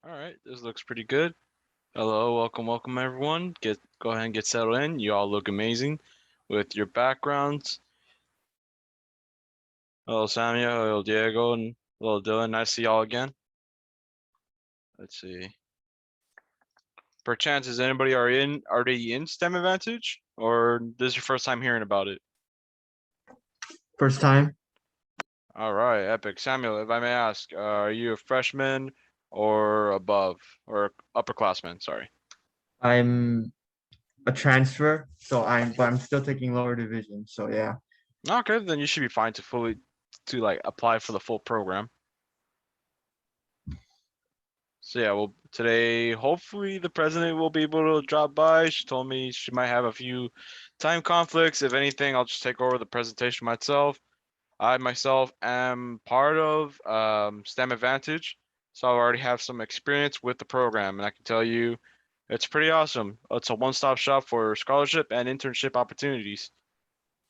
All right, this looks pretty good. Hello, welcome everyone. Go ahead and get settled in. You all look amazing with your backgrounds. Hello, Samuel. Hello, Diego, and hello, Dylan. Nice to see y'all again. Let's see. Perchance, is anybody already in STEM Advantage, or this is your first time hearing about it? First time. All right, epic. Samuel, if I may ask, are you a freshman or above, or upperclassman? Sorry. I'm a transfer, but I'm still taking lower division. So yeah. Okay, then you should be fine to like apply for the full program. So yeah, well, today hopefully the president will be able to drop by. She told me she might have a few time conflicts. If anything, I'll just take over the presentation myself. I myself am part of STEM Advantage, so I already have some experience with the program, and I can tell you it's pretty awesome. It's a one-stop shop for scholarship and internship opportunities.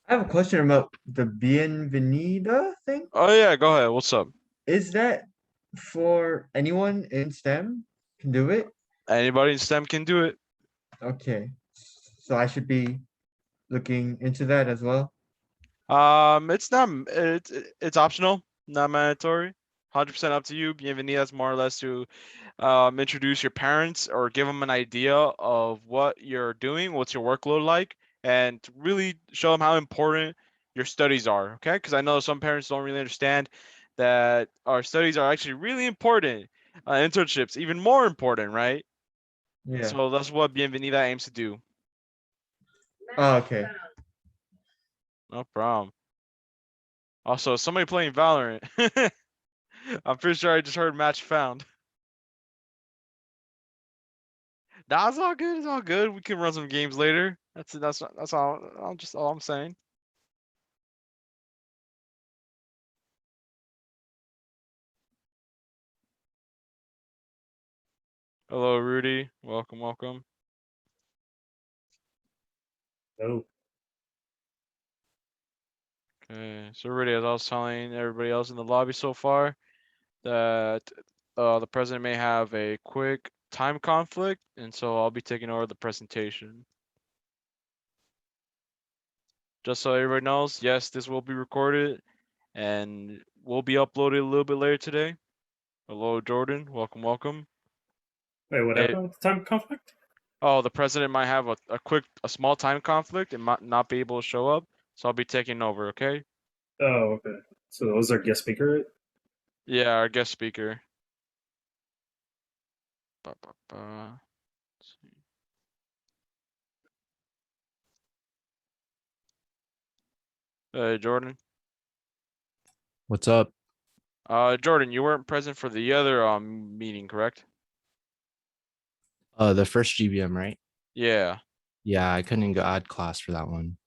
I have a question about the Bienvenida thing. Oh yeah, go ahead. What's up? Is that for anyone in STEM can do it? Anybody in STEM can do it. Okay. So I should be looking into that as well. It's optional, not mandatory. 100% up to you. Bienvenidas more or less to introduce your parents or give them an idea of what you're doing, what's your workload like, and to really show them how important your studies are. Okay, because I know some parents don't really understand that our studies are actually really important. Internships even more important, right? Yeah. So that's what Bienvenida aims to do. Oh, okay. No problem. Also, somebody playing Valorant. I'm pretty sure I just heard match found. That's all good. It's all good. We can run some games later. That's all. I'm just all I'm saying. Hello, Rudy. Welcome. Oh, Okay, so Rudy, as I was telling everybody else in the lobby so far, that the president may have a quick time conflict, and so I'll be taking over the presentation. Just so everybody knows, yes, this will be recorded and will be uploaded a little bit later today. Hello, Jordan. Welcome. wait, what Hey, happened with the time conflict? oh, the president might have a small time conflict and might not be able to show up, so I'll be taking over, okay? Oh, okay. So was our guest speaker? Right? Yeah, our guest speaker. Ba, ba, ba. Let's see. Hey, Jordan. What's up? Jordan, you weren't present for the other meeting, correct? The first GBM, right? Yeah. Yeah, I couldn't go add class for that one.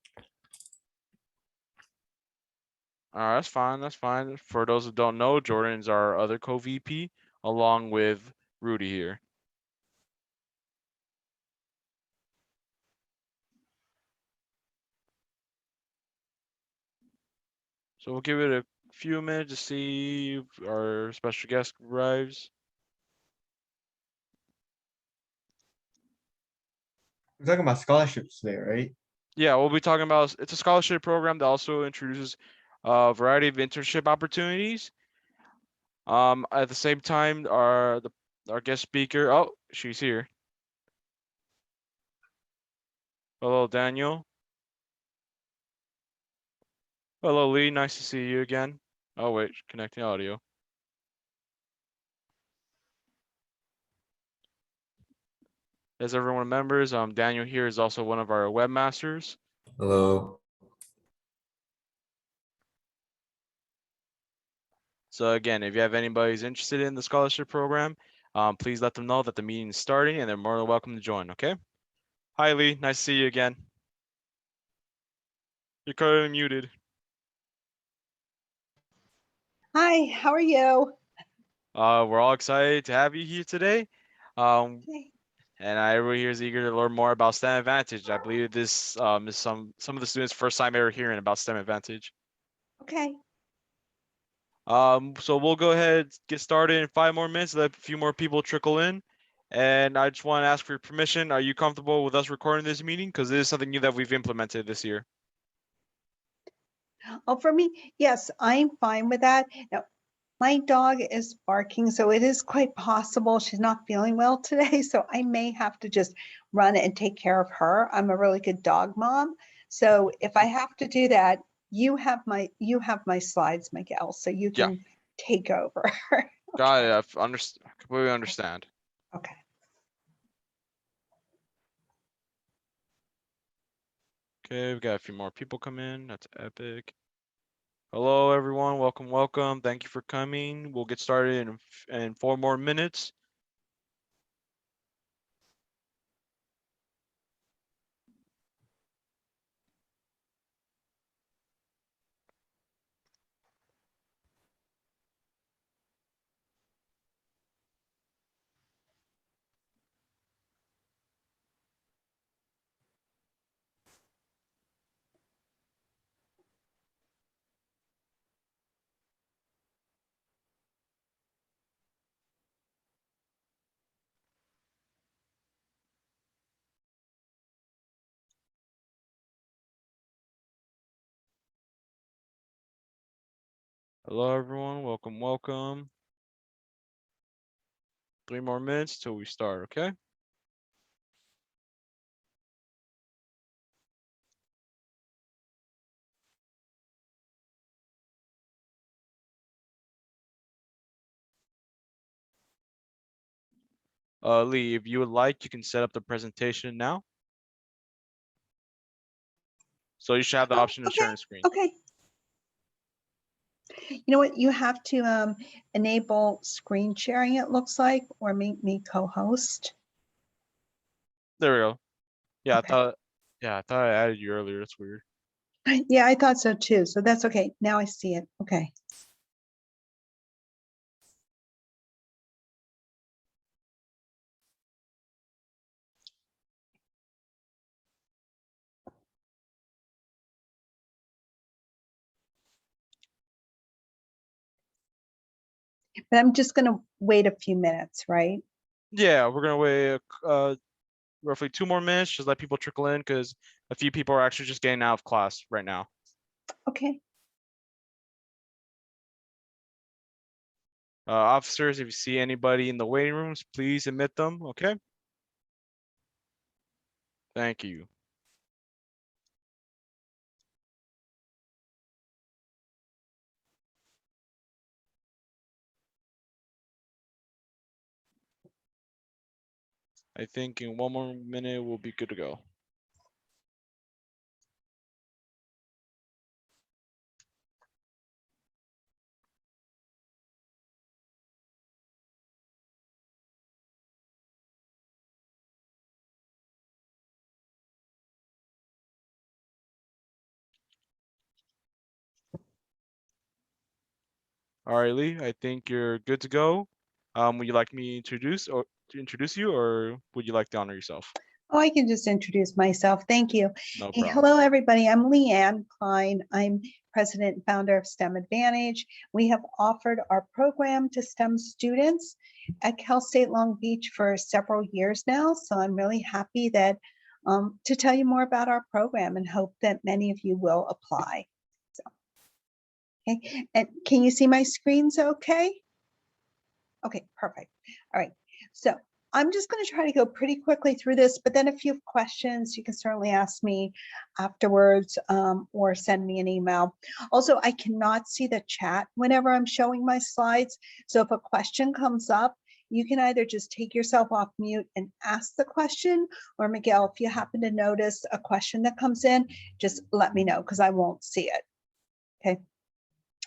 That's fine. That's fine. For those who don't know, Jordan's our other co-VP, along with Rudy here. So we'll give it a few minutes to see if our special guest arrives. We're talking about scholarships today, right? Yeah, we'll be talking about it's a scholarship program that also introduces a variety of internship opportunities. At the same time, our guest speaker, oh, she's here. Hello, Daniel. Hello, Lee. Nice to see you again. Oh wait, connecting audio. As everyone remembers, Daniel here is also one of our webmasters. Hello. So again, if you have anybody who's interested in the scholarship program, please let them know that the meeting is starting and they're more than welcome to join, okay? Hi, Lee. Nice to see you again. You're currently muted. Hi, how are you? We're all excited to have you here today. Okay. And everybody here is eager to learn more about STEM Advantage. I believe this is some of the students' first time ever hearing about STEM Advantage. Okay. So we'll go ahead, get started in 5 more minutes, let a few more people trickle in. And I just want to ask for your permission. Are you comfortable with us recording this meeting? Because it is something new that we've implemented this year. Oh, for me, yes, I'm fine with that. Now, my dog is barking, so it is quite possible she's not feeling well today. So I may have to just run and take care of her. I'm a really good dog mom. So if I have to do that, you have my slides, Miguel, so you Yeah. can take over. Got it. I completely understand. Okay. Okay, we got a few more people come in. That's epic. Hello, everyone. Welcome, welcome. Thank you for coming. We'll get started in 4 more minutes. Hello, everyone. Welcome, welcome. 3 more minutes till we start, okay? Lee, if you would like, you can set up the presentation now. So you should have the Oh, option to share okay, the screen. okay. You know what? You have to enable screen sharing, it looks like, or make me co-host. There we go. Yeah, Okay. I thought I added you earlier. That's weird. Yeah, I thought so too. So that's okay. Now I see it. Okay. But I'm just gonna wait a few minutes, right? Yeah, we're gonna wait roughly 2 more minutes. Just let people trickle in because a few people are actually just getting out of class right now. Okay. Officers, if you see anybody in the waiting rooms, please admit them, okay? Thank you. I think in 1 more minute, we'll be good to go. All right, Lee, I think you're good to go. Would you like me to introduce you, or would you like to honor yourself? Oh, I can just introduce myself. Thank you. No Hey, problem. hello, everybody. I'm Leanne Klein. I'm president and founder of STEM Advantage. We have offered our program to STEM students at Cal State Long Beach for several years now. So I'm really happy that to tell you more about our program and hope that many of you will apply. So, okay. And can you see my screens okay? Okay, perfect. All right. So I'm just going to try to go pretty quickly through this, but then if you have questions, you can certainly ask me afterwards or send me an email. Also, I cannot see the chat whenever I'm showing my slides. So if a question comes up, you can either just take yourself off mute and ask the question, or Miguel, if you happen to notice a question that comes in, just let me know because I won't see it. Okay.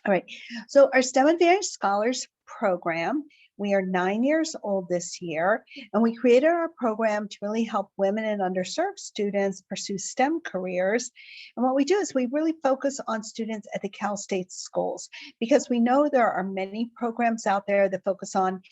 All right. So our STEM Advantage Scholars Program, we are 9 years old this year, and we created our program to really help women and underserved students pursue STEM careers. And what we do is we really focus on students at the Cal State schools because we know there are many programs out there that focus on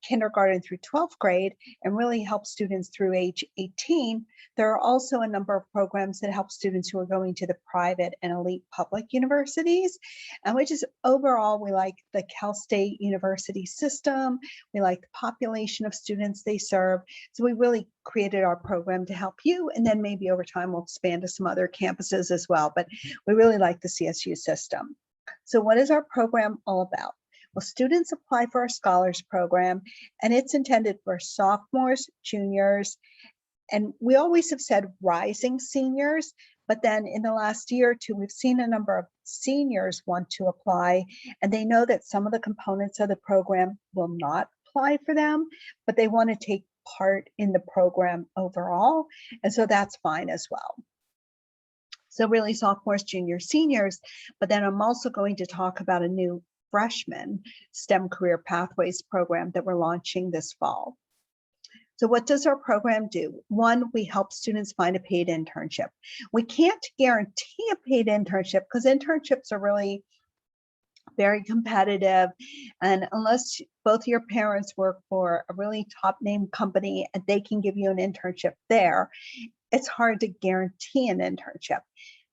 kindergarten through 12th grade and really help students through age 18, there are also a number of programs that help students who are going to the private and elite public universities, and which is overall, we like the Cal State University system. We like the population of students they serve. So we really created our program to help you. And then maybe over time, we'll expand to some other campuses as well. But we really like the CSU system. So what is our program all about? Well, students apply for our scholars program, and it's intended for sophomores, juniors, and we always have said rising seniors, but then in the last year or two, we've seen a number of seniors want to apply, and they know that some of the components of the program will not apply for them, but they want to take part in the program overall, and so that's fine as well. So really sophomores, juniors, seniors, but then I'm also going to talk about a new freshman STEM Career Pathways program that we're launching this fall. So what does our program do? One, we help students find a paid internship. We can't guarantee a paid internship because internships are really very competitive. And unless both your parents work for a really top name company and they can give you an internship there, it's hard to guarantee an internship.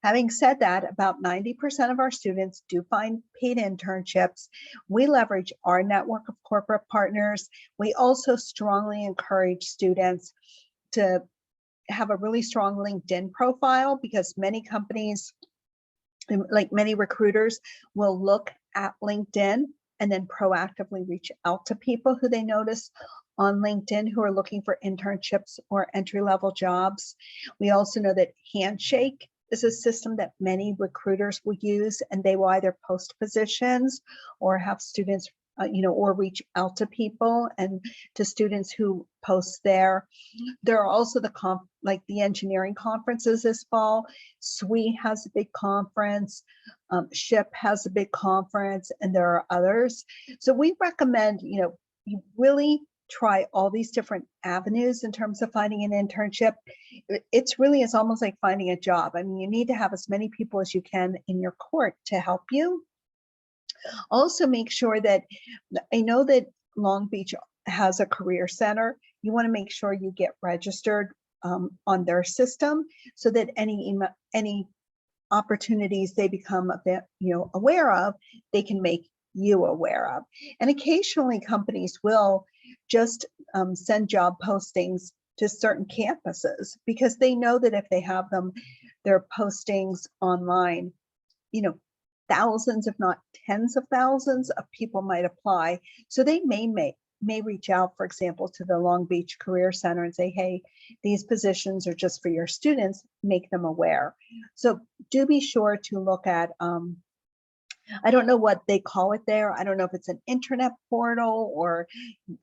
Having said that, about 90% of our students do find paid internships. We leverage our network of corporate partners. We also strongly encourage students to have a really strong LinkedIn profile because many companies, like many recruiters, will look at LinkedIn and then proactively reach out to people who they notice on LinkedIn who are looking for internships or entry-level jobs. We also know that Handshake is a system that many recruiters will use, and they will either post positions or have students, or reach out to people and to students who post there. There are also the engineering conferences this fall. SWE has a big conference, SHIP has a big conference, and there are others. So we recommend, you really try all these different avenues in terms of finding an internship. It's almost like finding a job. I mean, you need to have as many people as you can in your court to help you. Also make sure that, I know that Long Beach has a career center. You want to make sure you get registered on their system so that any opportunities they become aware of, they can make you aware of. And occasionally companies will just send job postings to certain campuses because they know that if they have their postings online, thousands, if not tens of thousands of people might apply. So they may reach out, for example, to the Long Beach Career Center and say, hey, these positions are just for your students, make them aware. So do be sure to look at, I don't know what they call it there. I don't know if it's an internet portal or,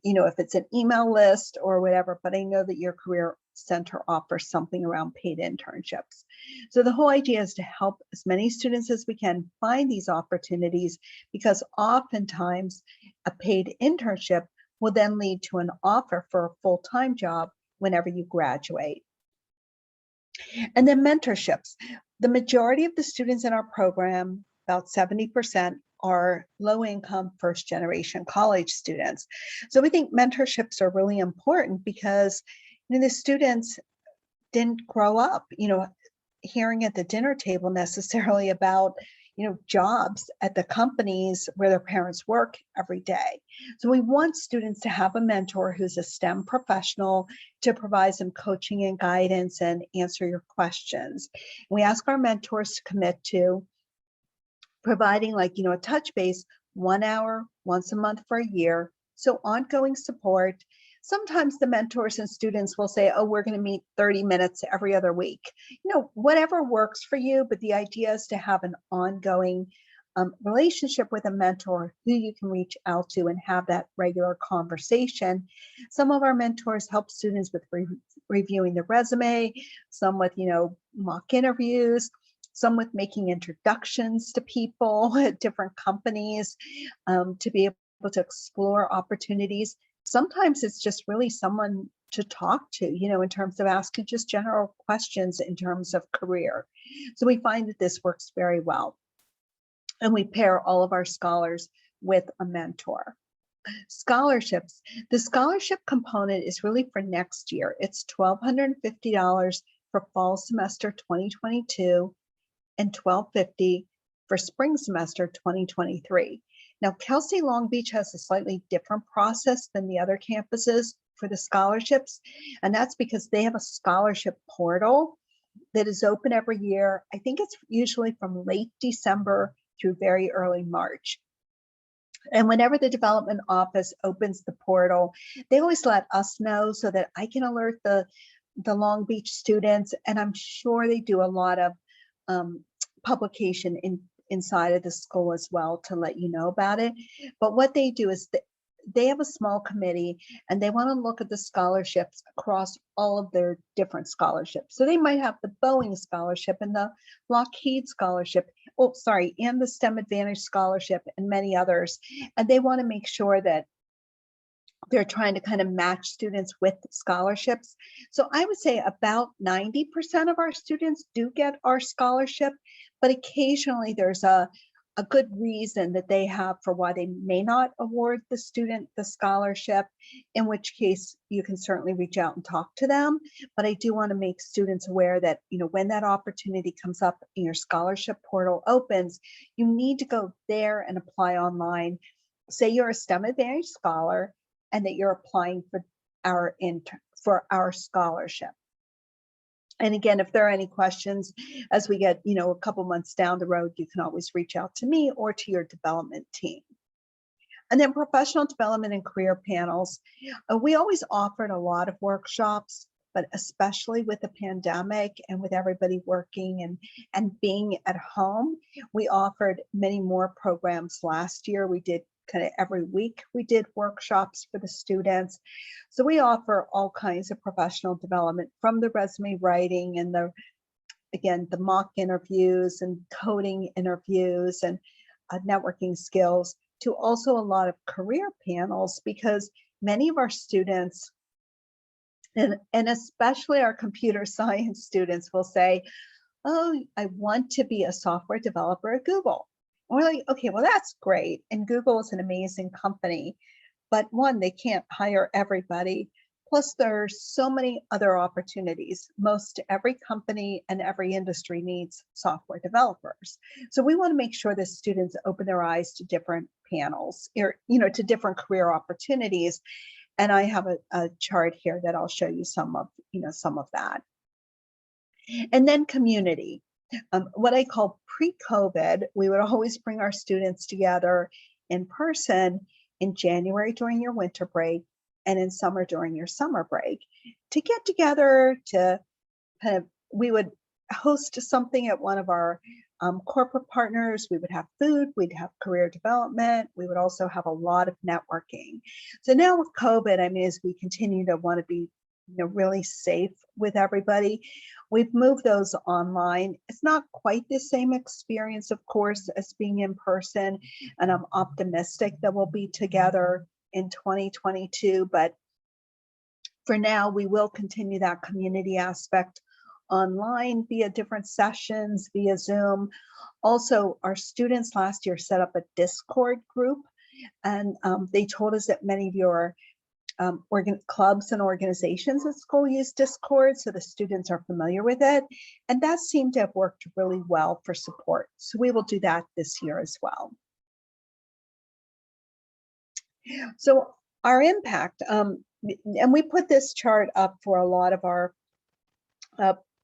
if it's an email list or whatever, but I know that your career center offers something around paid internships. So the whole idea is to help as many students as we can find these opportunities, because oftentimes a paid internship will then lead to an offer for a full-time job whenever you graduate. And then mentorships. The majority of the students in our program, about 70%, are low-income first-generation college students. So we think mentorships are really important because the students didn't grow up, hearing at the dinner table necessarily about, jobs at the companies where their parents work every day. So we want students to have a mentor who's a STEM professional to provide some coaching and guidance and answer your questions. And we ask our mentors to commit to providing a touch base 1 hour once a month for a year. So ongoing support. Sometimes the mentors and students will say, oh, we're going to meet 30 minutes every other week. Whatever works for you, but the idea is to have an ongoing relationship with a mentor who you can reach out to and have that regular conversation. Some of our mentors help students with reviewing the resume, some with, mock interviews, some with making introductions to people at different companies to be able to explore opportunities. Sometimes it's just really someone to talk to, in terms of asking just general questions in terms of career. So we find that this works very well. And we pair all of our scholars with a mentor. Scholarships. The scholarship component is really for next year. It's $1,250 for fall semester 2022 and $1,250 for spring semester 2023. Now, Cal State Long Beach has a slightly different process than the other campuses for the scholarships, and that's because they have a scholarship portal that is open every year. I think it's usually from late December through very early March. And whenever the development office opens the portal, they always let us know so that I can alert the Long Beach students. And I'm sure they do a lot of publication inside of the school as well to let you know about it. But what they do is they have a small committee and they want to look at the scholarships across all of their different scholarships. So they might have the Boeing scholarship and the Lockheed scholarship, and the STEM Advantage scholarship and many others. And they want to make sure that they're trying to kind of match students with scholarships. So I would say about 90% of our students do get our scholarship, but occasionally there's a good reason that they have for why they may not award the student the scholarship, in which case you can certainly reach out and talk to them. But I do want to make students aware that, when that opportunity comes up and your scholarship portal opens, you need to go there and apply online. Say you're a STEM Advantage scholar and that you're applying for our scholarship. And again, if there are any questions as we get, a couple months down the road, you can always reach out to me or to your development team. And then professional development and career panels. We always offered a lot of workshops, but especially with the pandemic and with everybody working and being at home, we offered many more programs last year. We did kind of every week we did workshops for the students. So we offer all kinds of professional development, from the resume writing and the mock interviews and coding interviews and networking skills, to also a lot of career panels, because many of our students, and especially our computer science students, will say, oh, I want to be a software developer at Google. And we're like, okay, well, that's great. And Google is an amazing company, but one, they can't hire everybody. Plus, there's so many other opportunities. Most every company and every industry needs software developers. So we want to make sure that students open their eyes to different panels, or, to different career opportunities. And I have a chart here that I'll show you some of that. And then community. What I call pre-COVID, we would always bring our students together in person in January during your winter break and in summer during your summer break to get together to we would host something at one of our corporate partners. We would have food, we'd have career development. We would also have a lot of networking. So now with COVID, as we continue to want to be really safe with everybody, we've moved those online. It's not quite the same experience, of course, as being in person, and I'm optimistic that we'll be together in 2022. But for now, we will continue that community aspect online via different sessions, via Zoom. Also, our students last year set up a Discord group, and they told us that many of your clubs and organizations at school use Discord, so the students are familiar with it. And that seemed to have worked really well for support. So we will do that this year as well. So our impact, and we put this chart up for a lot of our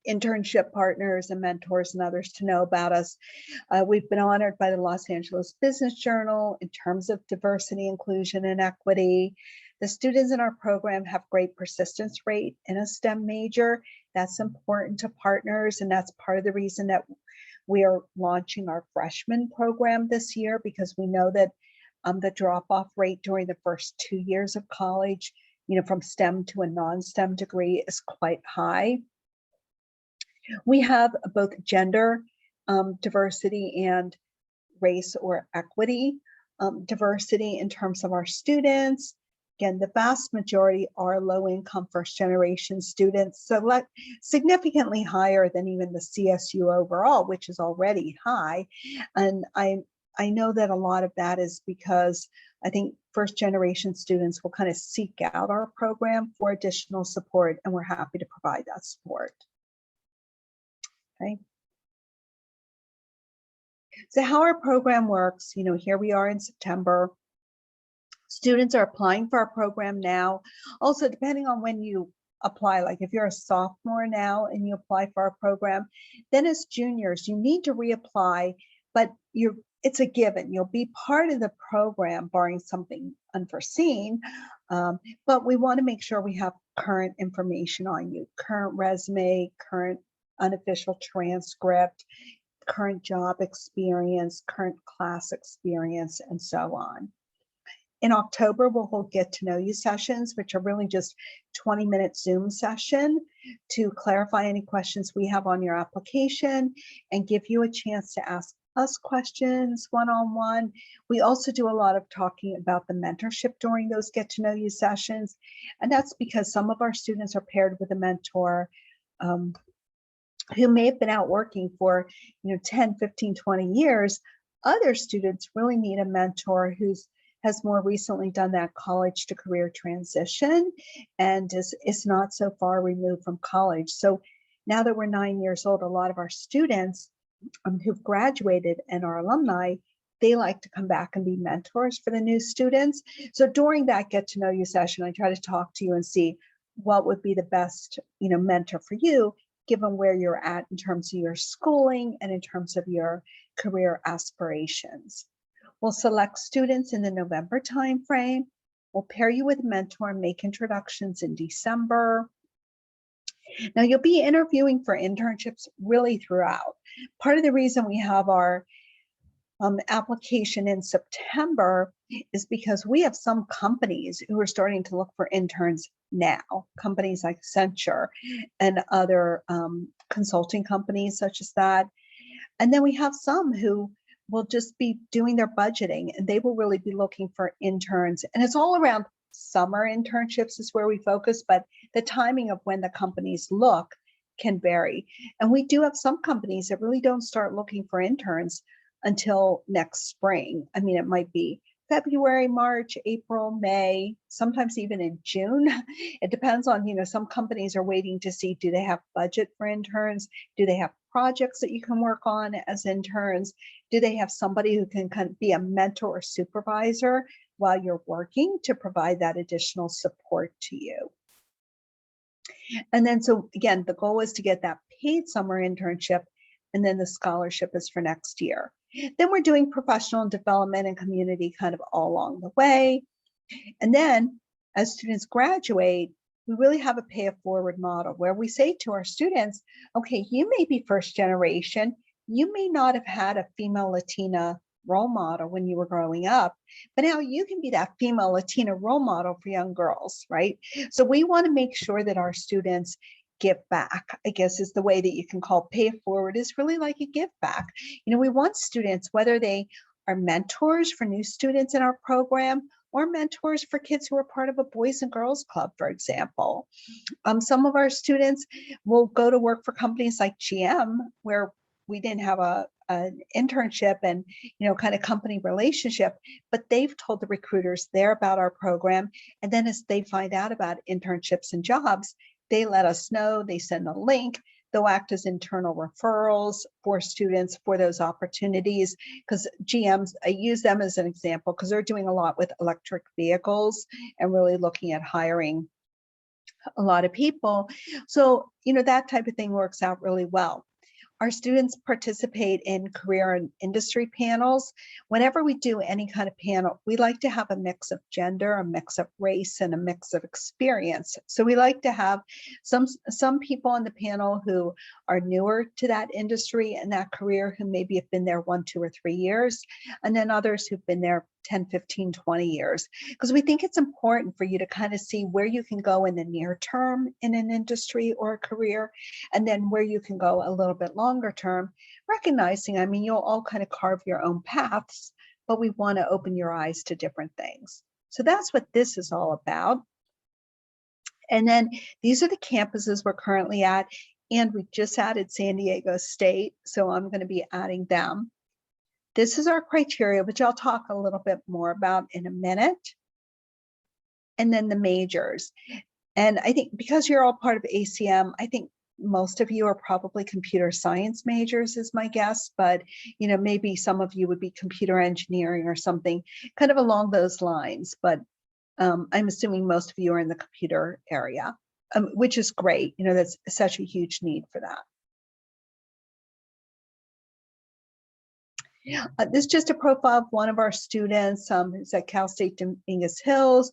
internship partners and mentors and others to know about us. We've been honored by the Los Angeles Business Journal in terms of diversity, inclusion, and equity. The students in our program have great persistence rate in a STEM major. That's important to partners, and that's part of the reason that we are launching our freshman program this year, because we know that the drop-off rate during the first 2 years of college, from STEM to a non-STEM degree, is quite high. We have both gender diversity and race or equity diversity in terms of our students. Again, the vast majority are low-income first-generation students, so significantly higher than even the CSU overall, which is already high. And I know that a lot of that is because I think first generation students will kind of seek out our program for additional support, and we're happy to provide that support. Okay. So how our program works, here we are in September. Students are applying for our program now. Also, depending on when you apply, like if you're a sophomore now and you apply for our program, then as juniors, you need to reapply, but it's a given. You'll be part of the program barring something unforeseen, but we want to make sure we have current information on you, current resume, current unofficial transcript, current job experience, current class experience, and so on. In October, we'll hold get to know you sessions, which are really just 20-minute Zoom session to clarify any questions we have on your application and give you a chance to ask us questions one-on-one. We also do a lot of talking about the mentorship during those get to know you sessions. And that's because some of our students are paired with a mentor who may have been out working for 10, 15, 20 years. Other students really need a mentor who's has more recently done that college to career transition and is not so far removed from college. So now that we're 9 years old, a lot of our students who've graduated and are alumni, they like to come back and be mentors for the new students. So during that get to know you session, I try to talk to you and see what would be the best mentor for you, given where you're at in terms of your schooling and in terms of your career aspirations. We'll select students in the November timeframe. We'll pair you with a mentor and make introductions in December. Now you'll be interviewing for internships really throughout. Part of the reason we have our application in September is because we have some companies who are starting to look for interns now, companies like Accenture and other consulting companies such as that. And then we have some who will just be doing their budgeting and they will really be looking for interns. And it's all around summer internships is where we focus, but the timing of when the companies look can vary. And we do have some companies that really don't start looking for interns until next spring. I mean, it might be February, March, April, May, sometimes even in June. It depends on, some companies are waiting to see, do they have budget for interns? Do they have projects that you can work on as interns? Do they have somebody who can kind of be a mentor or supervisor while you're working to provide that additional support to you? And then, so again, the goal is to get that paid summer internship, and then the scholarship is for next year. Then we're doing professional development and community kind of all along the way. And then as students graduate, we really have a pay it forward model where we say to our students, okay, you may be first generation, you may not have had a female Latina role model when you were growing up, but now you can be that female Latina role model for young girls, right? So we want to make sure that our students give back, I guess is the way that you can call pay it forward, is really like a give back. We want students, whether they are mentors for new students in our program or mentors for kids who are part of a Boys and Girls Club, for example. Some of our students will go to work for companies like GM, where we didn't have an internship and kind of company relationship, but they've told the recruiters there about our program. And then as they find out about internships and jobs, they let us know, they send a link, they'll act as internal referrals for students for those opportunities. Because GMs, I use them as an example because they're doing a lot with electric vehicles and really looking at hiring a lot of people. So, that type of thing works out really well. Our students participate in career and industry panels. Whenever we do any kind of panel, we like to have a mix of gender, a mix of race, and a mix of experience. So we like to have some people on the panel who are newer to that industry and that career, who maybe have been there 1, 2, or 3 years, and then others who've been there 10, 15, 20 years, because we think it's important for you to kind of see where you can go in the near term in an industry or a career, and then where you can go a little bit longer term, recognizing, you'll all kind of carve your own paths, but we want to open your eyes to different things. So that's what this is all about. And then these are the campuses we're currently at, and we just added San Diego State, so I'm going to be adding them. This is our criteria, which I'll talk a little bit more about in a minute. And then the majors. And I think because you're all part of ACM, I think most of you are probably computer science majors is my guess, but maybe some of you would be computer engineering or something kind of along those lines. But I'm assuming most of you are in the computer area, which is great. That's such a huge need for that. This is just a profile of one of our students who's at Cal State Dominguez Hills,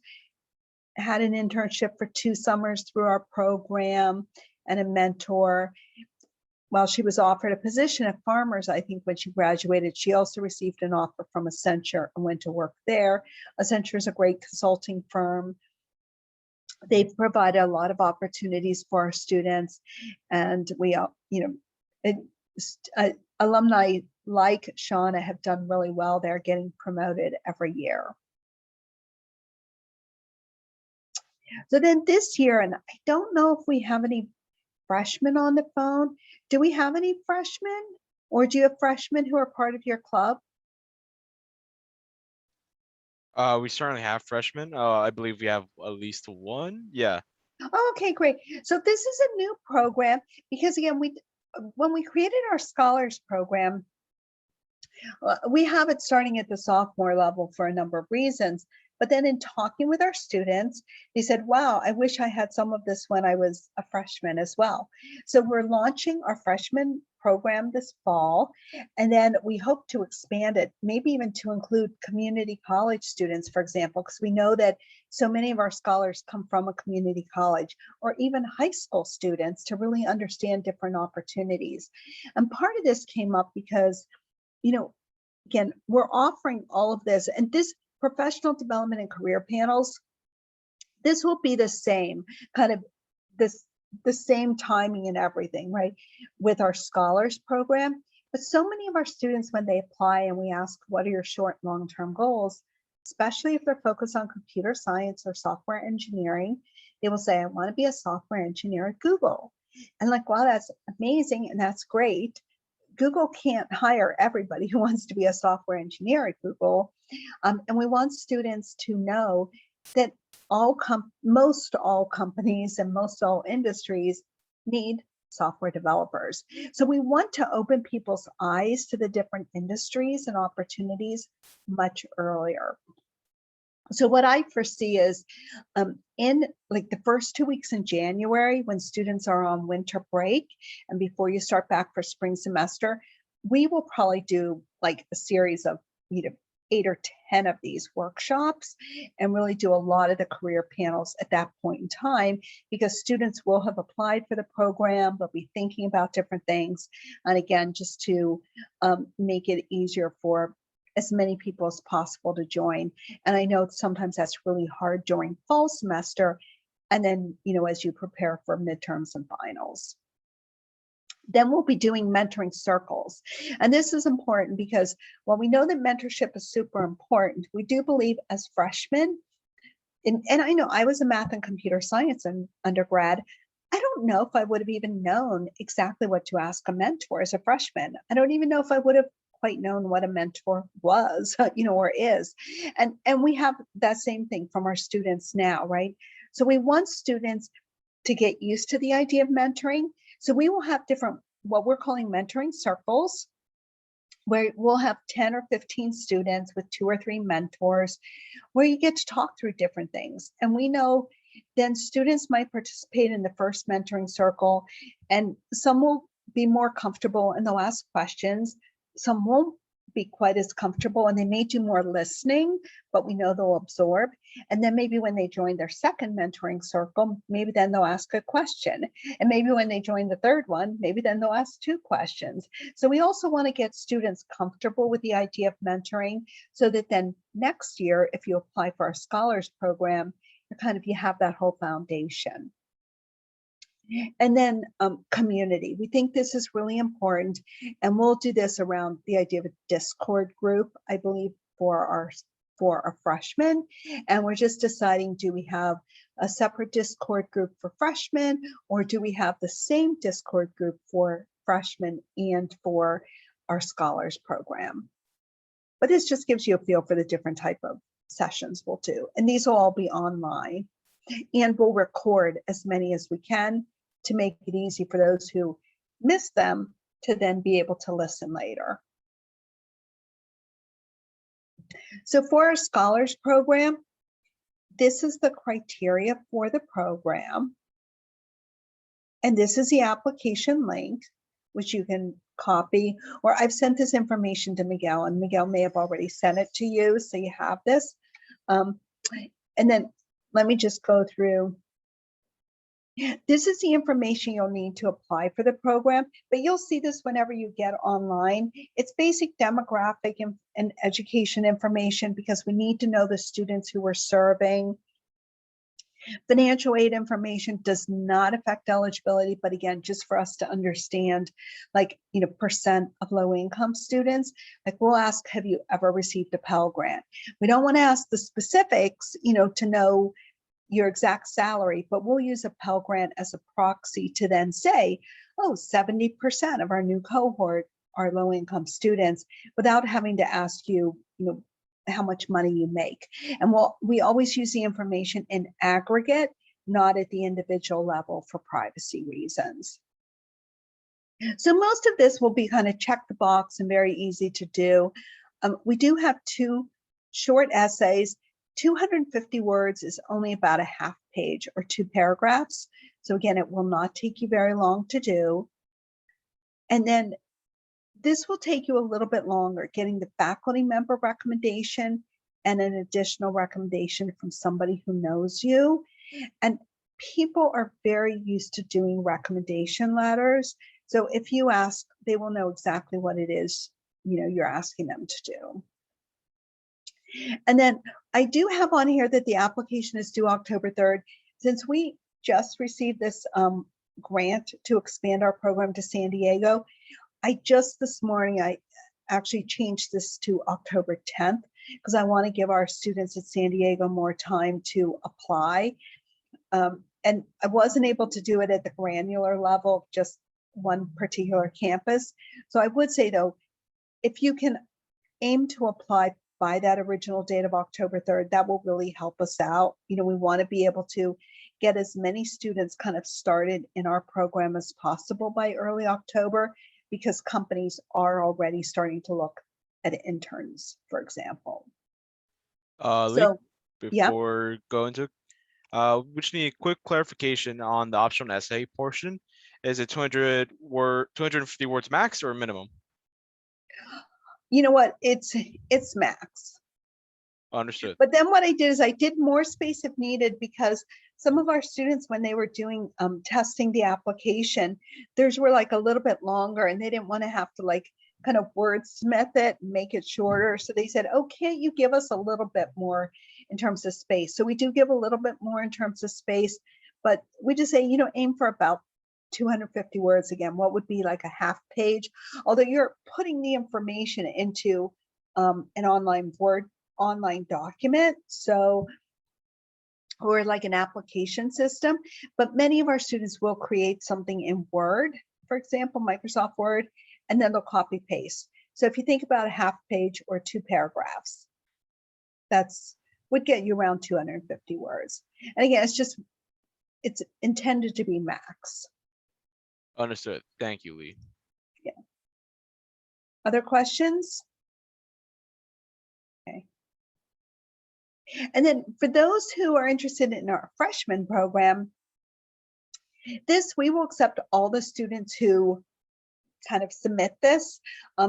had an internship for 2 summers through our program and a mentor. While she was offered a position at Farmers, I think when she graduated, she also received an offer from Accenture and went to work there. Accenture is a great consulting firm. They've provided a lot of opportunities for our students, and we, alumni like Shauna have done really well. They're getting promoted every year. So then this year, and I don't know if we have any freshmen on the phone. Do we have any freshmen, or do you have freshmen who are part of your club? We certainly have freshmen. I believe we have at least one. Yeah. Oh, okay, great. So this is a new program because again, when we created our scholars program, we have it starting at the sophomore level for a number of reasons. But then in talking with our students, they said, wow, I wish I had some of this when I was a freshman as well. So we're launching our freshman program this fall, and then we hope to expand it, maybe even to include community college students, for example, because we know that so many of our scholars come from a community college, or even high school students, to really understand different opportunities. And part of this came up because, again, we're offering all of this, and this professional development and career panels, this will be the same kind of the same timing and everything, right, with our scholars program. But so many of our students, when they apply and we ask, what are your short and long-term goals, especially if they're focused on computer science or software engineering, they will say, I want to be a software engineer at Google. And like, wow, that's amazing and that's great. Google can't hire everybody who wants to be a software engineer at Google. And we want students to know that most all companies and most all industries need software developers. So we want to open people's eyes to the different industries and opportunities much earlier. So what I foresee is in like the first 2 weeks in January, when students are on winter break and before you start back for spring semester, we will probably do like a series of 8 or 10 of these workshops and really do a lot of the career panels at that point in time, because students will have applied for the program, they'll be thinking about different things. And again, just to make it easier for as many people as possible to join. And I know sometimes that's really hard during fall semester. And then, as you prepare for midterms and finals. Then we'll be doing mentoring circles. And this is important because while we know that mentorship is super important, we do believe as freshmen, and I know I was a math and computer science in undergrad, I don't know if I would have even known exactly what to ask a mentor as a freshman. I don't even know if I would have quite known what a mentor was, or is. And we have that same thing from our students now, right? So we want students to get used to the idea of mentoring. So we will have different, what we're calling mentoring circles, where we'll have 10 or 15 students with 2 or 3 mentors, where you get to talk through different things. And we know then students might participate in the first mentoring circle, and some will be more comfortable and they'll ask questions. Some won't be quite as comfortable and they may do more listening, but we know they'll absorb. And then maybe when they join their second mentoring circle, maybe then they'll ask a question. And maybe when they join the third one, maybe then they'll ask 2 questions. So we also want to get students comfortable with the idea of mentoring, so that then next year, if you apply for our scholars program, you have that whole foundation. And then community. We think this is really important, and we'll do this around the idea of a Discord group, I believe, for our freshmen. And we're just deciding, do we have a separate Discord group for freshmen, or do we have the same Discord group for freshmen and for our scholars program? But this just gives you a feel for the different type of sessions we'll do. And these will all be online. And we'll record as many as we can to make it easy for those who miss them to then be able to listen later. So for our Scholars Program, this is the criteria for the program. And this is the application link, which you can copy, or I've sent this information to Miguel, and Miguel may have already sent it to you, so you have this. And then let me just go through. This is the information you'll need to apply for the program, but you'll see this whenever you get online. It's basic demographic and education information because we need to know the students who we're serving. Financial aid information does not affect eligibility, but again, just for us to understand, like, percent of low income students, like we'll ask, have you ever received a Pell Grant? We don't want to ask the specifics, to know your exact salary, but we'll use a Pell Grant as a proxy to then say, oh, 70% of our new cohort are low income students without having to ask you, how much money you make. And we always use the information in aggregate, not at the individual level for privacy reasons. So most of this will be kind of check the box and very easy to do. We do have 2 short essays. 250 words is only about a half page or 2 paragraphs. So again, it will not take you very long to do. And then this will take you a little bit longer, getting the faculty member recommendation and an additional recommendation from somebody who knows you. And people are very used to doing recommendation letters. So if you ask, they will know exactly what it is, you're asking them to do. And then I do have on here that the application is due October 3rd. Since we just received this grant to expand our program to San Diego, this morning, I actually changed this to October 10th because I want to give our students at San Diego more time to apply. And I wasn't able to do it at the granular level, just one particular campus. So I would say though, if you can aim to apply by that original date of October 3rd, that will really help us out. We want to be able to get as many students kind of started in our program as possible by early October, because companies are already starting to look at interns, for example. Lee, So, yeah. before going to, we just need a quick clarification on the optional essay portion. Is it 250 words max or minimum? You know what? It's max. Understood. But then what I did is I did more space if needed, because some of our students, when they were doing testing the application, theirs were like a little bit longer and they didn't want to have to like kind of wordsmith it and make it shorter. So they said, oh, can't you give us a little bit more in terms of space? So we do give a little bit more in terms of space, but we just say, aim for about 250 words. Again, what would be like a half page, although you're putting the information into an online document, or like an application system, but many of our students will create something in Word, for example, Microsoft Word, and then they'll copy paste. So if you think about a half page or 2 paragraphs, would get you around 250 words. And again, it's intended to be max. Understood. Thank you, Lee. Yeah. Other questions? Okay. And then for those who are interested in our freshman program, we will accept all the students who kind of submit this.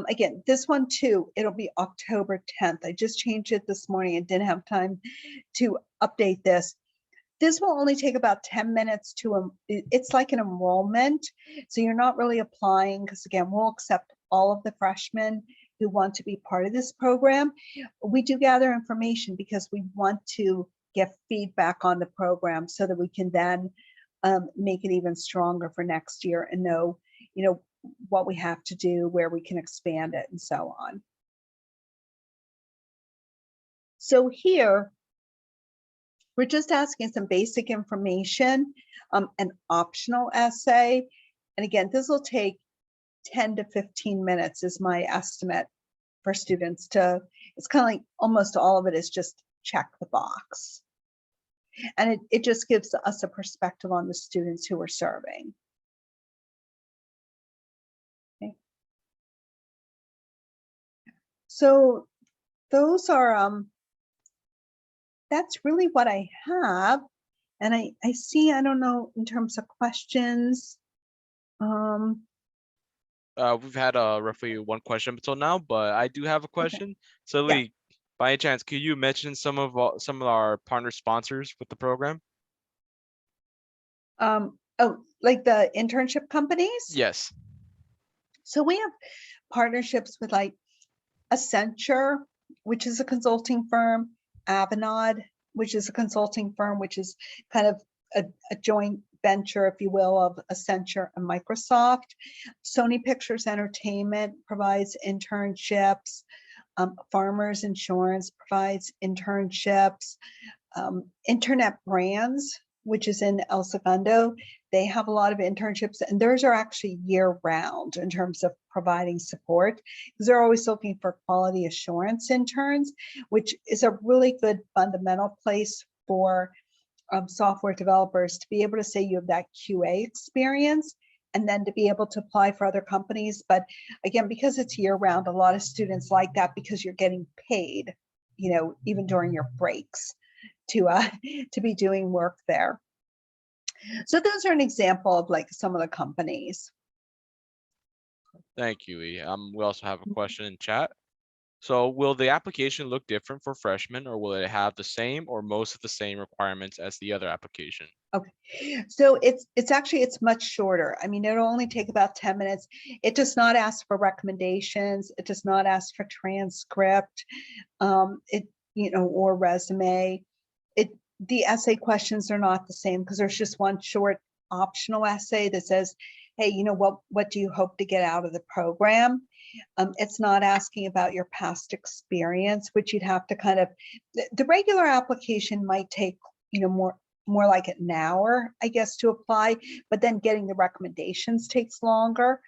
Again, this one too, it'll be October 10th. I just changed it this morning and didn't have time to update this. This will only take about 10 minutes it's like an enrollment. So you're not really applying, because again, we'll accept all of the freshmen who want to be part of this program. We do gather information because we want to get feedback on the program so that we can then make it even stronger for next year and know, what we have to do, where we can expand it, and so on. So here, we're just asking some basic information, an optional essay. And again, this will take 10 to 15 minutes is my estimate for students to it's kind of like almost all of it is just check the box. And it just gives us a perspective on the students who we're serving. Okay. So those are, that's really what I have. And I see, I don't know, in terms of questions. We've had roughly one question until now, but I do have a question. So Yeah. Lee, by any chance, could you mention some of our partner sponsors with the program? Oh, like the internship companies? Yes. So we have partnerships with like Accenture, which is a consulting firm, Avanade, which is a consulting firm, which is kind of a joint venture, if you will, of Accenture and Microsoft. Sony Pictures Entertainment provides internships. Farmers Insurance provides internships. Internet Brands, which is in El Segundo, they have a lot of internships, and theirs are actually year round in terms of providing support, because they're always looking for quality assurance interns, which is a really good fundamental place for software developers to be able to say you have that QA experience and then to be able to apply for other companies. But again, because it's year round, a lot of students like that because you're getting paid, you know, even during your breaks to be doing work there. So those are an example of like some of the companies. Thank you, Lee. We also have a question in chat. So will the application look different for freshmen, or will it have the same or most of the same requirements as the other application? Okay, so it's actually, it's much shorter. I mean, it'll only take about 10 minutes. It does not ask for recommendations. It does not ask for transcript, or resume. The essay questions are not the same because there's just one short optional essay that says, hey, what do you hope to get out of the program? It's not asking about your past experience, which you'd have to kind of, the regular application might take, more like an hour, I guess, to apply, but then getting the recommendations takes longer,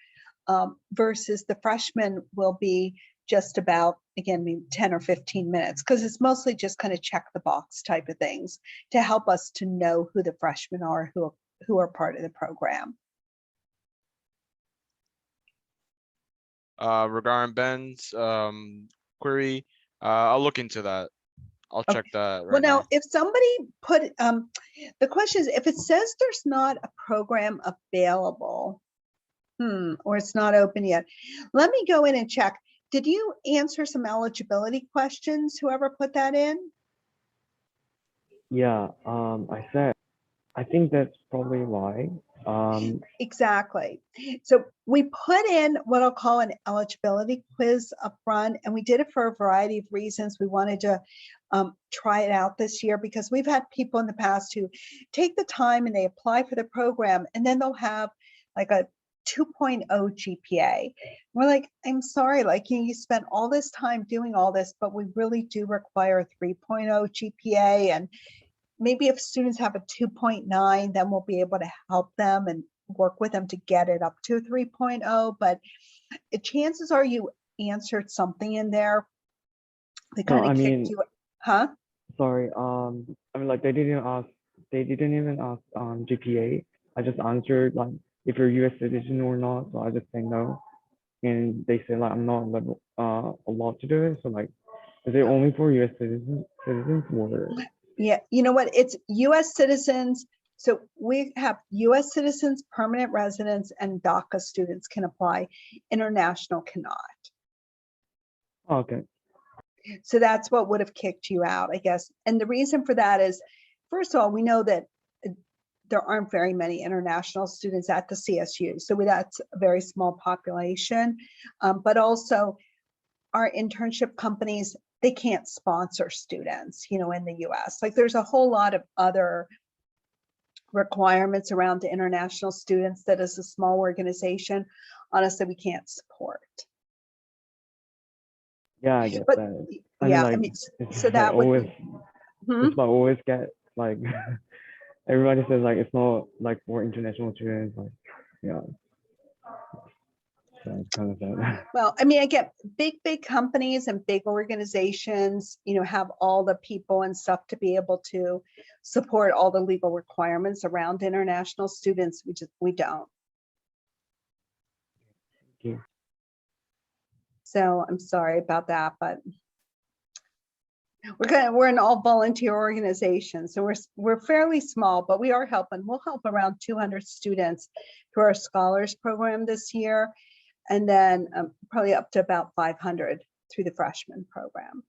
versus the freshman will be just about, again, maybe 10 or 15 minutes, because it's mostly just kind of check the box type of things to help us to know who the freshmen are who are part of the program. Regarding Ben's query, I'll look into that. I'll check that Well, right now, now. if somebody put, the question is, if it says there's not a program available, or it's not open yet, let me go in and check. Did you answer some eligibility questions, whoever put that in? Yeah, I think that's probably why. Exactly. So we put in what I'll call an eligibility quiz up front, and we did it for a variety of reasons. We wanted to try it out this year because we've had people in the past who take the time and they apply for the program, and then they'll have like a 2.0 GPA. We're like, I'm sorry, like you spent all this time doing all this, but we really do require a 3.0 GPA. And maybe if students have a 2.9, then we'll be able to help them and work with them to get it up to 3.0. But chances are you answered something in there. They kind of kicked you, huh? Sorry, I mean, like they didn't even ask GPA. I just answered like if you're US citizen or not. So I just say no, and they said like I'm not allowed to do it. So like, is it only for US citizens or? Yeah, you know what? It's US citizens. So we have US citizens, permanent residents, and DACA students can apply. International cannot. Okay. So that's what would have kicked you out, I guess. And the reason for that is, first of all, we know that there aren't very many international students at the CSU. So that's a very small population. But also our internship companies, they can't sponsor students, in the US. Like there's a whole lot of other requirements around the international students that as a small organization, honestly, we can't support. Yeah, I get But that. yeah, I mean, so that would always, be, it's like always get like everybody says like it's not like for international students. Like, yeah. So it's kind of it. Well, I mean, I get big companies and big organizations, have all the people and stuff to be able to support all the legal requirements around international students. We don't. Thank you. So I'm sorry about that, but we're an all volunteer organization, so we're fairly small, but we are helping. We'll help around 200 students through our scholars program this year, and then probably up to about 500 through the freshman program.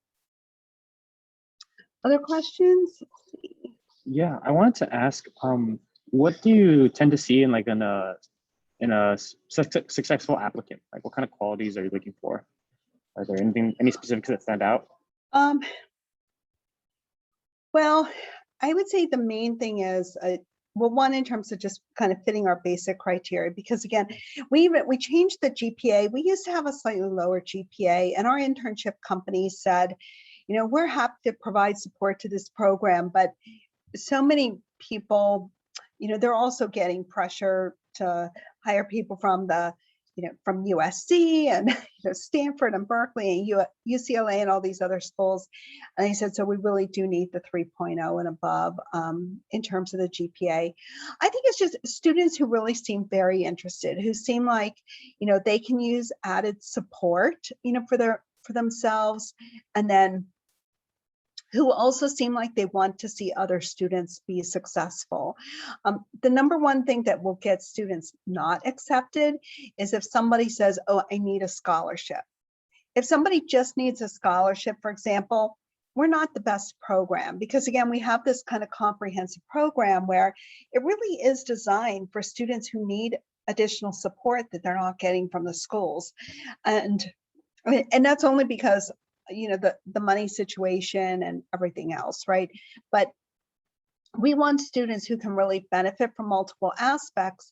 Other questions? Let's see. Yeah, I wanted to ask, what do you tend to see in like in a successful applicant? Like, what kind of qualities are you looking for? Are there any specifics that stand out? Well, I would say the main thing is, well, one, in terms of just kind of fitting our basic criteria, because again, we changed the GPA. We used to have a slightly lower GPA, and our internship company said, we're happy to provide support to this program, but so many people, they're also getting pressure to hire people from from USC and Stanford and Berkeley and UCLA and all these other schools. And they said, so we really do need the 3.0 and above in terms of the GPA. I think it's just students who really seem very interested, who seem like, they can use added support, for themselves, and then who also seem like they want to see other students be successful. The number one thing that will get students not accepted is if somebody says, oh, I need a scholarship. If somebody just needs a scholarship, for example, we're not the best program, because again, we have this kind of comprehensive program where it really is designed for students who need additional support that they're not getting from the schools. And that's only because the money situation and everything else, right? But we want students who can really benefit from multiple aspects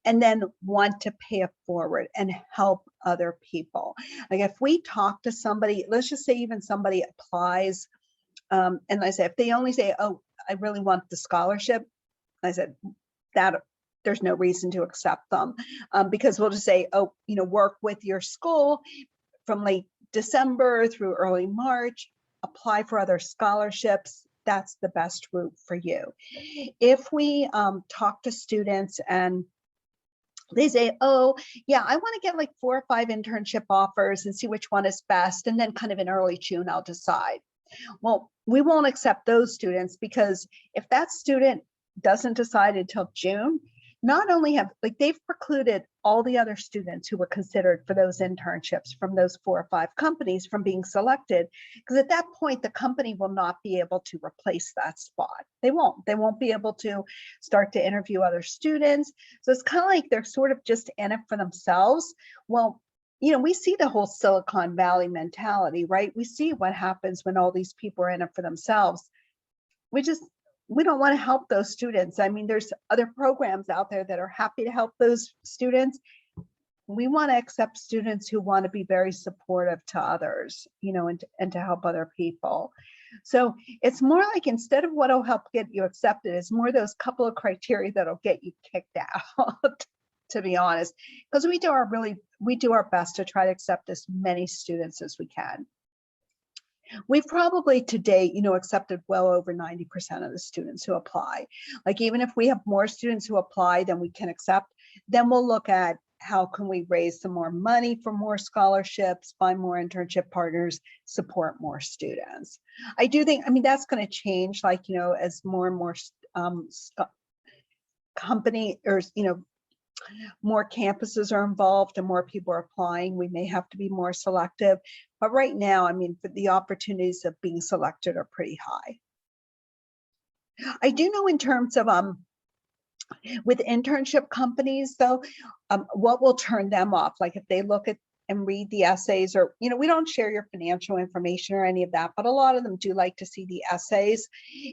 and then want to pay it forward and help other people. Like if we talk to somebody, let's just say even somebody applies, and I say, if they only say, oh, I really want the scholarship, I said, that there's no reason to accept them, because we'll just say, oh, work with your school from late December through early March, apply for other scholarships. That's the best route for you. If we talk to students and they say, oh, yeah, I want to get like 4 or 5 internship offers and see which one is best, and then kind of in early June, I'll decide. Well, we won't accept those students, because if that student doesn't decide until June, not only they've precluded all the other students who were considered for those internships from those 4 or 5 companies from being selected, because at that point, the company will not be able to replace that spot. They won't be able to start to interview other students. So it's kind of like they're sort of just in it for themselves. Well, we see the whole Silicon Valley mentality, right? We see what happens when all these people are in it for themselves. We don't want to help those students. I mean, there's other programs out there that are happy to help those students. We want to accept students who want to be very supportive to others, and to help other people. So it's more like, instead of what'll help get you accepted, it's more those couple of criteria that'll get you kicked out, to be honest, because we do our best to try to accept as many students as we can. We've probably to date, accepted well over 90% of the students who apply. Like, even if we have more students who apply than we can accept, then we'll look at how can we raise some more money for more scholarships, find more internship partners, support more students. I do think, that's going to change, as more and more company or, more campuses are involved and more people are applying, we may have to be more selective. But right now, the opportunities of being selected are pretty high. I do know in terms of with internship companies, though, what will turn them off, like if they look at and read the essays, or, we don't share your financial information or any of that, but a lot of them do like to see the essays.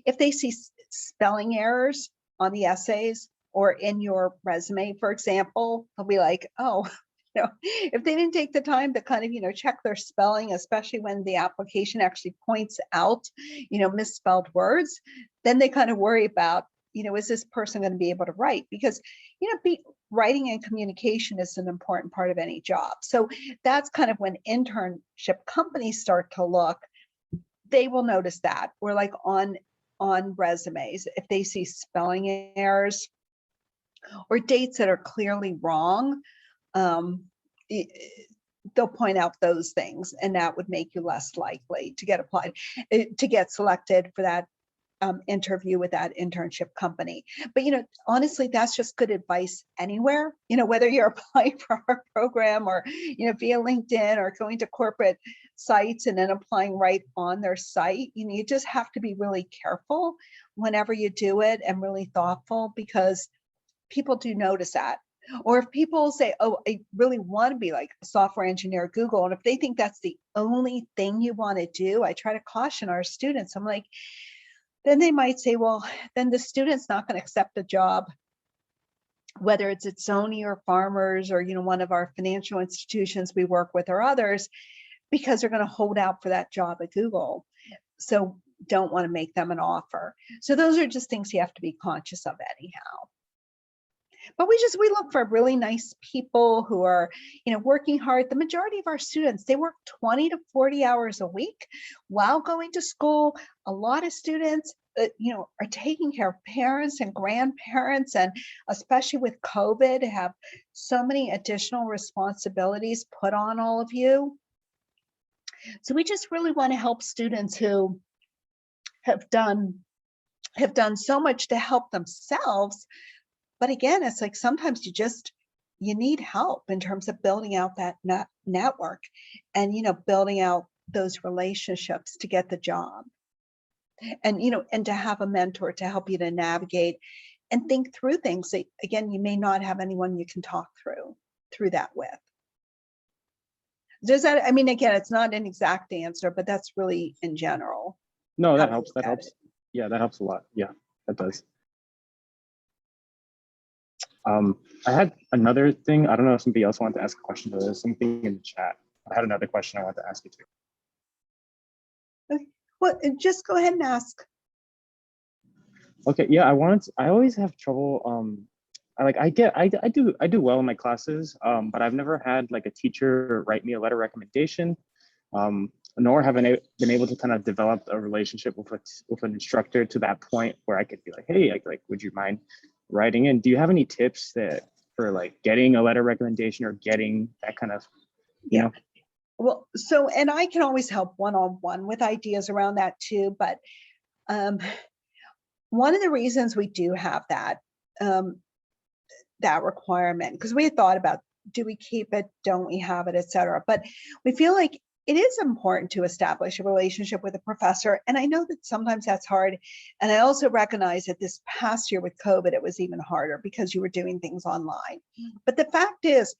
If they see spelling errors on the essays or in your resume, for example, they'll be like, oh, if they didn't take the time to kind of, check their spelling, especially when the application actually points out, misspelled words, then they kind of worry about, is this person going to be able to write? Because, writing and communication is an important part of any job. So that's kind of when internship companies start to look, they will notice that. Or like on resumes, if they see spelling errors or dates that are clearly wrong, they'll point out those things, and that would make you less likely to get selected for that interview with that internship company. But honestly, that's just good advice anywhere. Whether you're applying for our program or via LinkedIn or going to corporate sites and then applying right on their site, you just have to be really careful whenever you do it and really thoughtful, because people do notice that. Or if people say, oh, I really want to be like a software engineer at Google, and if they think that's the only thing you want to do, I try to caution our students. I'm like, then they might say, well, then the student's not going to accept the job, whether it's at Sony or Farmers or, one of our financial institutions we work with or others, because they're going to hold out for that job at Google. So don't want to make them an offer. So those are just things you have to be conscious of anyhow. But we look for really nice people who are, working hard. The majority of our students, they work 20 to 40 hours a week while going to school. A lot of students, are taking care of parents and grandparents, and especially with COVID, have so many additional responsibilities put on all of you. So we just really want to help students who have done so much to help themselves. But again, it's like sometimes you need help in terms of building out that network and, building out those relationships to get the job. And, and to have a mentor to help you to navigate and think through things that, again, you may not have anyone you can talk through that with. Does that, again, it's not an exact answer, but that's really in general. No, that helps. That helps. Yeah, that helps a lot. Yeah, that does. I had another thing. I don't know if somebody else wanted to ask a question, but there's something in the chat. I had another question I wanted to ask you too. Okay. Well, just go ahead and ask. Okay, yeah, I always have trouble. I do well in my classes, but I've never had like a teacher write me a letter recommendation, nor have I been able to kind of develop a relationship with an instructor to that point where I could be like, hey, like, would you mind writing in? Do you have any tips for like getting a letter recommendation or getting that kind of, you know? Well, so, and I can always help one-on-one with ideas around that too, but one of the reasons we do have that requirement, because we had thought about, do we keep it, don't we have it, etc. But we feel like it is important to establish a relationship with a professor. And I know that sometimes that's hard. And I also recognize that this past year with COVID, it was even harder because you were doing things online. But the fact is,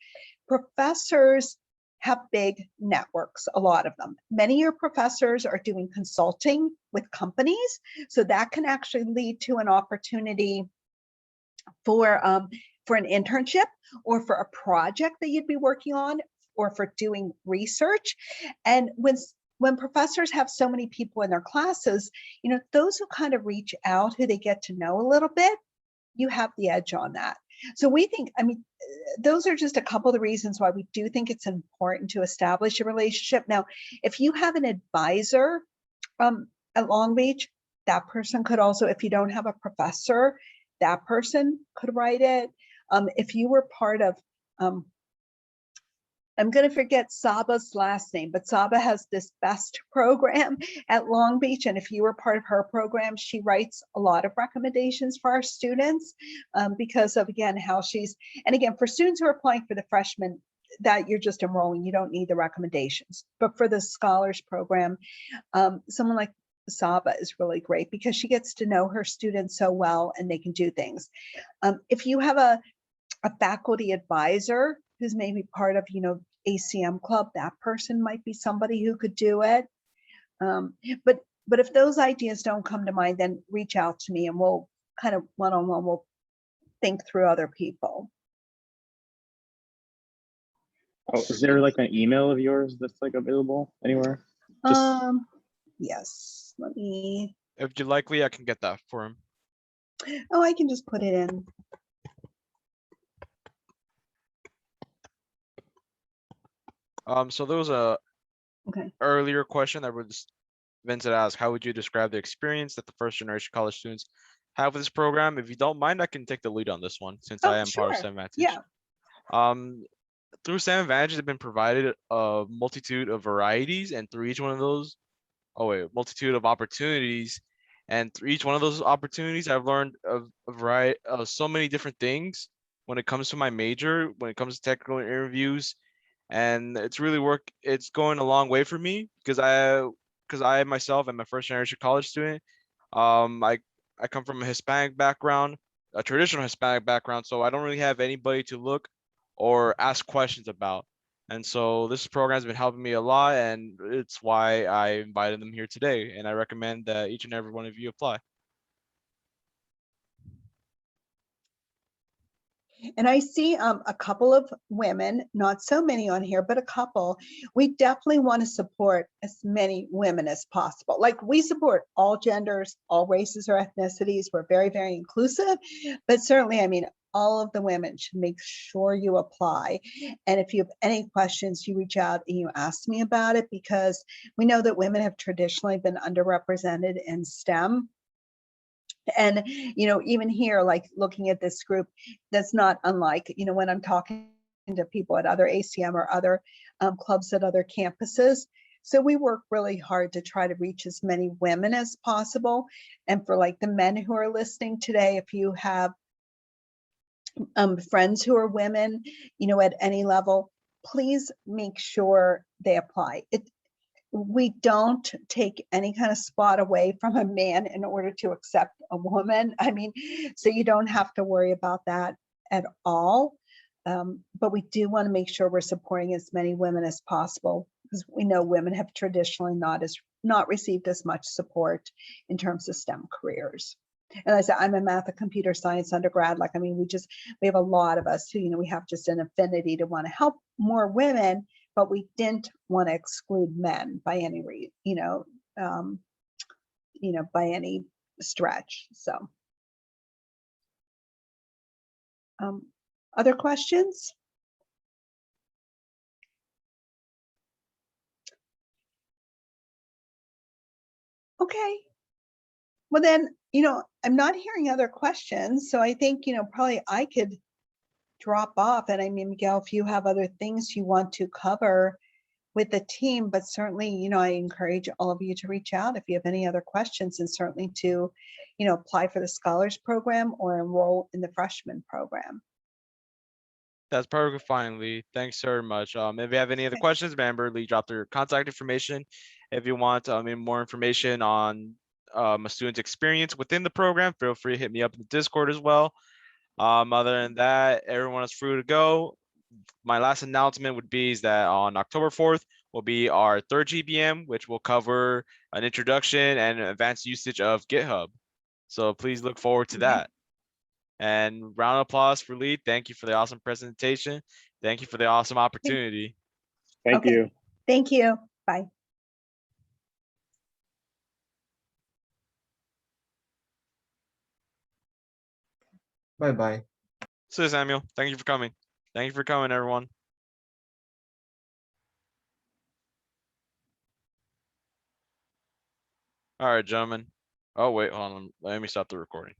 professors have big networks, a lot of them. Many of your professors are doing consulting with companies. So that can actually lead to an opportunity for an internship or for a project that you'd be working on, or for doing research. And when professors have so many people in their classes, those who kind of reach out, who they get to know a little bit, you have the edge on that. So we think, those are just a couple of the reasons why we do think it's important to establish a relationship. Now, if you have an advisor at Long Beach, that person could also, if you don't have a professor, that person could write it. If you were part of, I'm going to forget Saba's last name, but Saba has this BEST program at Long Beach. And if you were part of her program, she writes a lot of recommendations for our students because of, again, how she's, and again, for students who are applying for the freshman, that you're just enrolling, you don't need the recommendations. But for the scholars program, someone like Saba is really great because she gets to know her students so well and they can do things. If you have a faculty advisor who's maybe part of, ACM club, that person might be somebody who could do it. But if those ideas don't come to mind, then reach out to me and we'll kind of one-on-one, we'll think through other people. Oh, is there like an email of yours that's like available anywhere? Yes, let me. If you'd likely, I can get that for him. Oh, I can just put it in. So there was a Okay. earlier question that was Vincent asked, how would you describe the experience that the first generation college students have with this program? If you don't mind, I can take the lead on this one since I Oh, am part of sure. STEM Advantage. Yeah. Through STEM Advantage, they've been provided a multitude of varieties, and through each one of those, multitude of opportunities, and through each one of those opportunities, I've learned a variety of so many different things when it comes to my major, when it comes to technical interviews, and it's going a long way for me because I myself am a first generation college student. I come from a Hispanic background, a traditional Hispanic background, so I don't really have anybody to look or ask questions about. And so this program has been helping me a lot, and it's why I invited them here today. And I recommend that each and every one of you apply. And I see a couple of women, not so many on here, but a couple. We definitely want to support as many women as possible. Like we support all genders, all races or ethnicities. We're very, very inclusive, but certainly, I mean, all of the women should make sure you apply. And if you have any questions, you reach out and you ask me about it, because we know that women have traditionally been underrepresented in STEM. And, even here, like looking at this group, that's not unlike, when I'm talking to people at other ACM or other clubs at other campuses. So we work really hard to try to reach as many women as possible. And for like the men who are listening today, if you have friends who are women, at any level, please make sure they apply. We don't take any kind of spot away from a man in order to accept a woman. I mean, so you don't have to worry about that at all. But we do want to make sure we're supporting as many women as possible, because we know women have traditionally not received as much support in terms of STEM careers. And I said, I'm a math and computer science undergrad. Like, I mean, we have a lot of us who, we have just an affinity to want to help more women, but we didn't want to exclude men by any by any stretch. So, other questions? Okay. Well then, I'm not hearing other questions, so I think, probably I could drop off. And I mean, Miguel, if you have other things you want to cover with the team, but certainly, I encourage all of you to reach out if you have any other questions, and certainly to, apply for the scholars program or enroll in the freshman program. That's perfectly fine, Lee. Thanks very much. If you have any other Okay. questions, remember, Lee dropped your contact information. If you want more information on a student's experience within the program, feel free to hit me up in the Discord as well. Other than that, everyone is free to go. My last announcement would be is that on October 4th will be our third GBM, which will cover an introduction and advanced usage of GitHub. So please look forward to Okay. that. And round of applause for Lee. Thank you for the awesome presentation. Thank you for the awesome opportunity. Thank Okay. you. Thank you. Bye. Bye-bye. So Samuel, thank you for coming. Thank you for coming, everyone. All right, gentlemen. Oh, wait, hold on. Let me stop the recording.